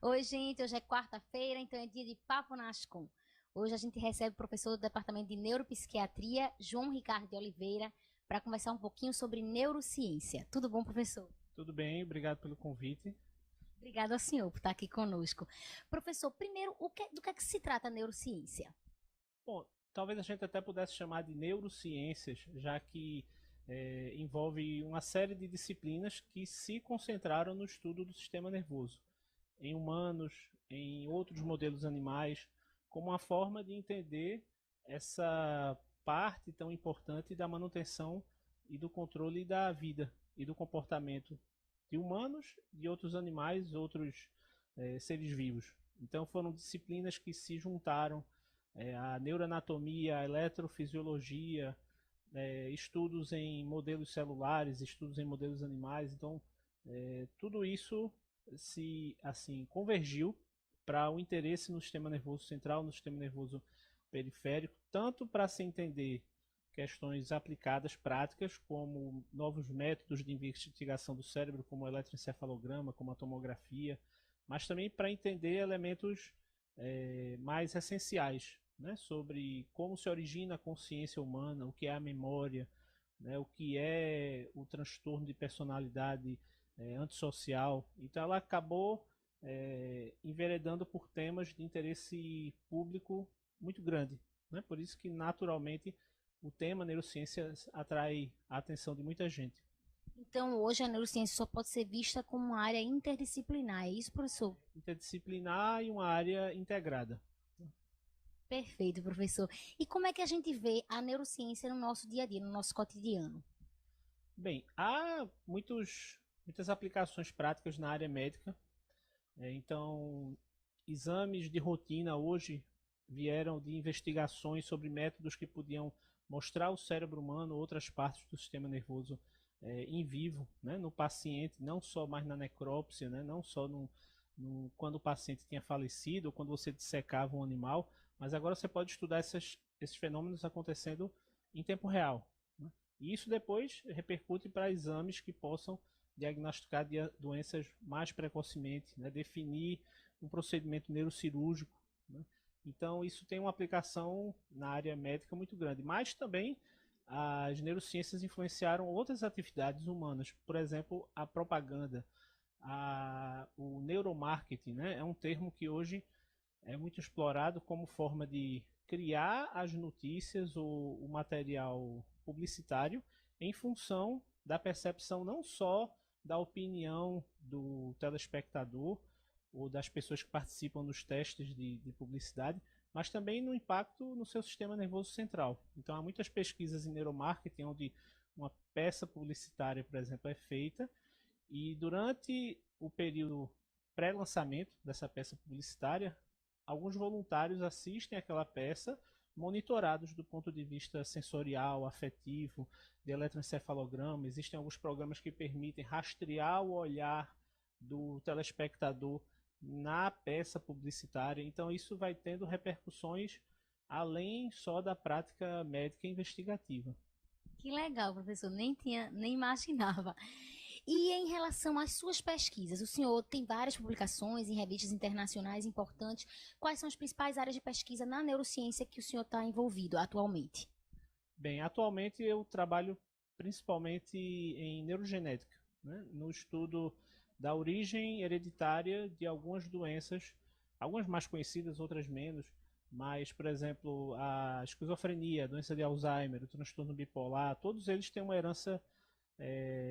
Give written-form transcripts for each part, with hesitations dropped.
Oi, gente, hoje é quarta-feira, então é dia de Papo na Ascom. Hoje a gente recebe o professor do Departamento de Neuropsiquiatria, João Ricardo de Oliveira, para conversar um pouquinho sobre neurociência. Tudo bom, professor? Tudo bem, obrigado pelo convite. Obrigado ao senhor por estar aqui conosco. Professor, primeiro, do que é que se trata a neurociência? Bom, talvez a gente até pudesse chamar de neurociências, já que envolve uma série de disciplinas que se concentraram no estudo do sistema nervoso, em humanos, em outros modelos animais, como uma forma de entender essa parte tão importante da manutenção e do controle da vida e do comportamento de humanos, de outros animais, outros seres vivos. Então foram disciplinas que se juntaram a neuroanatomia, a eletrofisiologia, estudos em modelos celulares, estudos em modelos animais. Então tudo isso se assim convergiu para o interesse no sistema nervoso central, no sistema nervoso periférico, tanto para se entender questões aplicadas, práticas, como novos métodos de investigação do cérebro, como o eletroencefalograma, como a tomografia, mas também para entender elementos mais essenciais, né, sobre como se origina a consciência humana, o que é a memória, né, o que é o transtorno de personalidade antissocial. Então ela acabou enveredando por temas de interesse público muito grande, né? Por isso que naturalmente o tema neurociências atrai a atenção de muita gente. Então, hoje a neurociência só pode ser vista como uma área interdisciplinar, é isso, professor? Interdisciplinar e uma área integrada. Perfeito, professor. E como é que a gente vê a neurociência no nosso dia a dia, no nosso cotidiano? Bem, há muitas aplicações práticas na área médica. Então, exames de rotina hoje vieram de investigações sobre métodos que podiam mostrar o cérebro humano, outras partes do sistema nervoso em vivo, né, no paciente, não só mais na necrópsia, né, não só quando o paciente tinha falecido ou quando você dissecava um animal, mas agora você pode estudar esses fenômenos acontecendo em tempo real. Né? E isso depois repercute para exames que possam diagnosticar doenças mais precocemente, né? Definir um procedimento neurocirúrgico. Né? Então, isso tem uma aplicação na área médica muito grande. Mas também as neurociências influenciaram outras atividades humanas, por exemplo, a propaganda, o neuromarketing, né? É um termo que hoje é muito explorado como forma de criar as notícias ou o material publicitário em função da percepção não só da opinião do telespectador ou das pessoas que participam dos testes de publicidade, mas também no impacto no seu sistema nervoso central. Então há muitas pesquisas em neuromarketing onde uma peça publicitária, por exemplo, é feita e durante o período pré-lançamento dessa peça publicitária, alguns voluntários assistem aquela peça monitorados do ponto de vista sensorial, afetivo, de eletroencefalograma. Existem alguns programas que permitem rastrear o olhar do telespectador na peça publicitária. Então isso vai tendo repercussões além só da prática médica investigativa. Que legal, professor, nem imaginava. E em relação às suas pesquisas, o senhor tem várias publicações em revistas internacionais importantes. Quais são as principais áreas de pesquisa na neurociência que o senhor está envolvido atualmente? Bem, atualmente eu trabalho principalmente em neurogenética, né? No estudo da origem hereditária de algumas doenças, algumas mais conhecidas, outras menos, mas, por exemplo, a esquizofrenia, a doença de Alzheimer, o transtorno bipolar, todos eles têm uma herança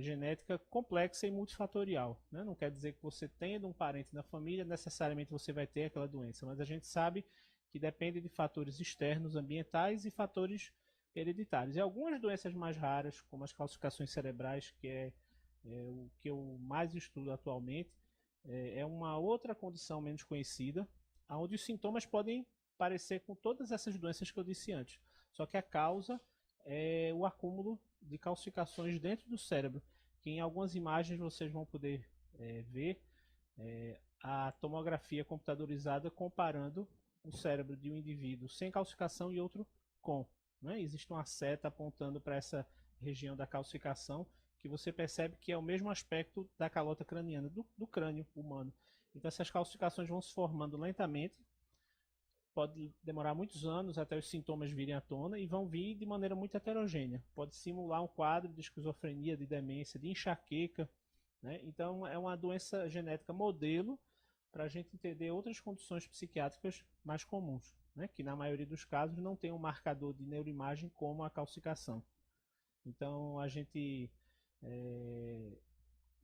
genética complexa e multifatorial. Né? Não quer dizer que você tendo um parente na família, necessariamente você vai ter aquela doença, mas a gente sabe que depende de fatores externos, ambientais e fatores hereditários. E algumas doenças mais raras, como as calcificações cerebrais, que é o que eu mais estudo atualmente, é uma outra condição menos conhecida, onde os sintomas podem parecer com todas essas doenças que eu disse antes. Só que a causa é o acúmulo de calcificações dentro do cérebro, que em algumas imagens vocês vão poder ver a tomografia computadorizada comparando o cérebro de um indivíduo sem calcificação e outro com. Né? Existe uma seta apontando para essa região da calcificação que você percebe que é o mesmo aspecto da calota craniana, do crânio humano. Então essas calcificações vão se formando lentamente, pode demorar muitos anos até os sintomas virem à tona e vão vir de maneira muito heterogênea. Pode simular um quadro de esquizofrenia, de demência, de enxaqueca, né? Então é uma doença genética modelo para a gente entender outras condições psiquiátricas mais comuns, né? Que na maioria dos casos não tem um marcador de neuroimagem como a calcificação. Então a gente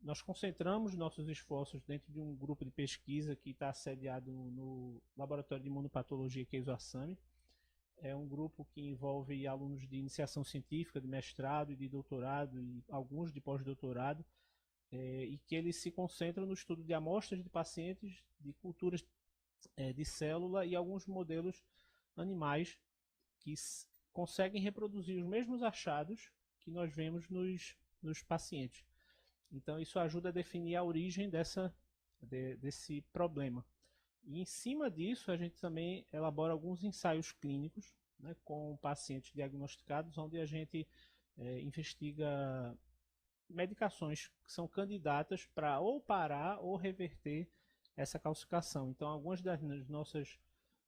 nós concentramos nossos esforços dentro de um grupo de pesquisa que está sediado no Laboratório de Imunopatologia Keizo Asami. É um grupo que envolve alunos de iniciação científica, de mestrado e de doutorado, e alguns de pós-doutorado, e que eles se concentram no estudo de amostras de pacientes, de culturas de célula e alguns modelos animais que conseguem reproduzir os mesmos achados que nós vemos nos pacientes. Então isso ajuda a definir a origem desse problema. E em cima disso a gente também elabora alguns ensaios clínicos, né, com pacientes diagnosticados, onde a gente investiga medicações que são candidatas para ou parar ou reverter essa calcificação. Então algumas das nossas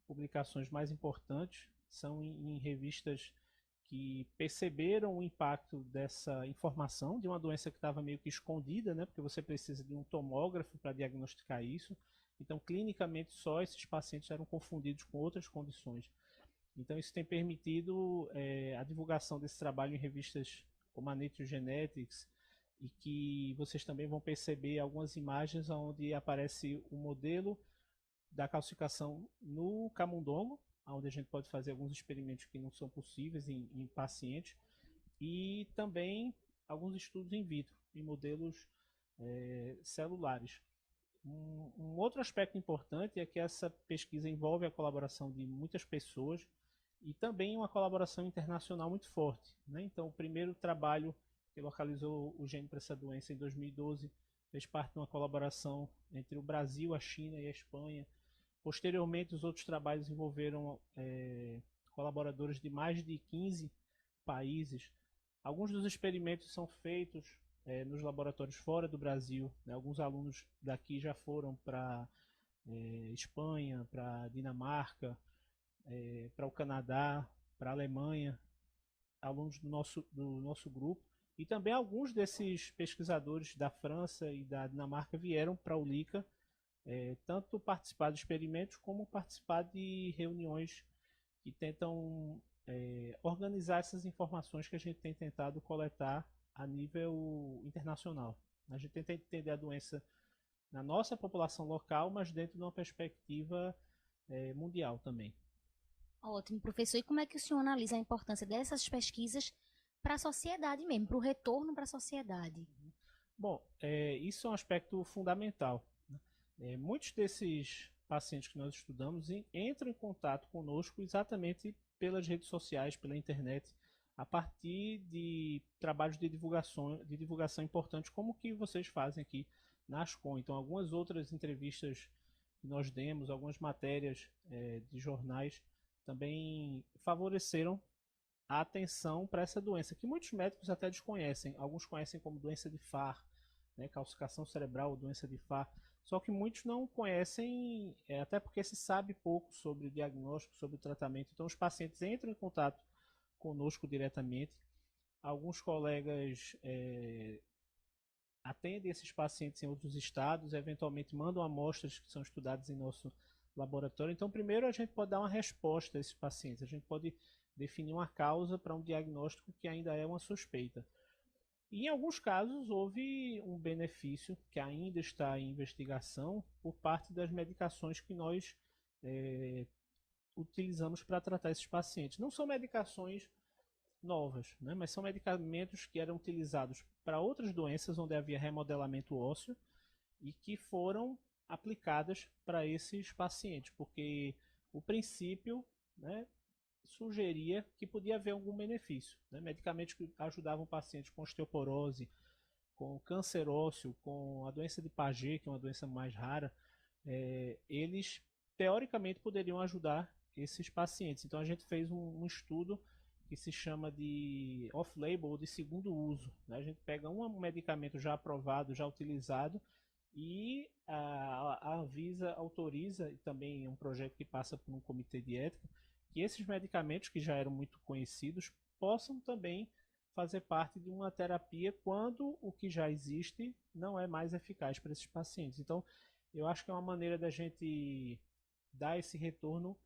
publicações mais importantes são em revistas que perceberam o impacto dessa informação de uma doença que estava meio que escondida, né? Porque você precisa de um tomógrafo para diagnosticar isso. Então, clinicamente, só esses pacientes eram confundidos com outras condições. Então, isso tem permitido a divulgação desse trabalho em revistas como a Nature Genetics, e que vocês também vão perceber algumas imagens onde aparece o modelo da calcificação no camundongo, onde a gente pode fazer alguns experimentos que não são possíveis em pacientes, e também alguns estudos in vitro, em modelos celulares. Um outro aspecto importante é que essa pesquisa envolve a colaboração de muitas pessoas e também uma colaboração internacional muito forte, né? Então, o primeiro trabalho que localizou o gene para essa doença em 2012 fez parte de uma colaboração entre o Brasil, a China e a Espanha. Posteriormente, os outros trabalhos envolveram colaboradores de mais de 15 países. Alguns dos experimentos são feitos nos laboratórios fora do Brasil, né? Alguns alunos daqui já foram para Espanha, para Dinamarca, para o Canadá, para a Alemanha, alunos do nosso grupo. E também alguns desses pesquisadores da França e da Dinamarca vieram para o LICA, tanto participar de experimentos como participar de reuniões que tentam organizar essas informações que a gente tem tentado coletar a nível internacional. A gente tenta entender a doença na nossa população local, mas dentro de uma perspectiva mundial também. Ótimo, professor. E como é que o senhor analisa a importância dessas pesquisas para a sociedade mesmo, para o retorno para a sociedade? Bom, isso é um aspecto fundamental. Muitos desses pacientes que nós estudamos entram em contato conosco exatamente pelas redes sociais, pela internet, a partir de trabalhos de divulgação importantes, como o que vocês fazem aqui na Ascom. Então, algumas outras entrevistas que nós demos, algumas matérias de jornais, também favoreceram a atenção para essa doença, que muitos médicos até desconhecem. Alguns conhecem como doença de Farr, né, calcificação cerebral ou doença de Farr. Só que muitos não conhecem, até porque se sabe pouco sobre o diagnóstico, sobre o tratamento. Então, os pacientes entram em contato conosco diretamente. Alguns colegas atendem esses pacientes em outros estados, eventualmente mandam amostras que são estudadas em nosso laboratório. Então, primeiro a gente pode dar uma resposta a esses pacientes. A gente pode definir uma causa para um diagnóstico que ainda é uma suspeita. E em alguns casos houve um benefício que ainda está em investigação por parte das medicações que nós utilizamos para tratar esses pacientes. Não são medicações novas, né, mas são medicamentos que eram utilizados para outras doenças onde havia remodelamento ósseo e que foram aplicadas para esses pacientes, porque o princípio, né, sugeria que podia haver algum benefício, né? Medicamentos que ajudavam pacientes com osteoporose, com câncer ósseo, com a doença de Paget, que é uma doença mais rara, eles teoricamente poderiam ajudar esses pacientes. Então a gente fez um estudo que se chama de off-label, ou de segundo uso, né? A gente pega um medicamento já aprovado, já utilizado, E a Anvisa autoriza, e também é um projeto que passa por um comitê de ética, que esses medicamentos que já eram muito conhecidos possam também fazer parte de uma terapia quando o que já existe não é mais eficaz para esses pacientes. Então, eu acho que é uma maneira da gente dar esse retorno,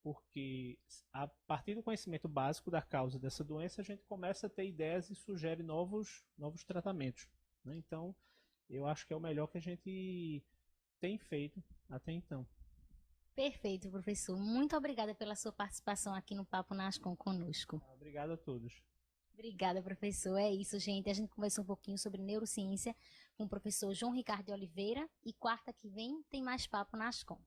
porque a partir do conhecimento básico da causa dessa doença, a gente começa a ter ideias e sugere novos tratamentos, né? Então, eu acho que é o melhor que a gente tem feito até então. Perfeito, professor. Muito obrigada pela sua participação aqui no Papo Nascom conosco. Obrigado a todos. Obrigada, professor. É isso, gente. A gente conversou um pouquinho sobre neurociência com o professor João Ricardo de Oliveira. E quarta que vem tem mais Papo Nascom.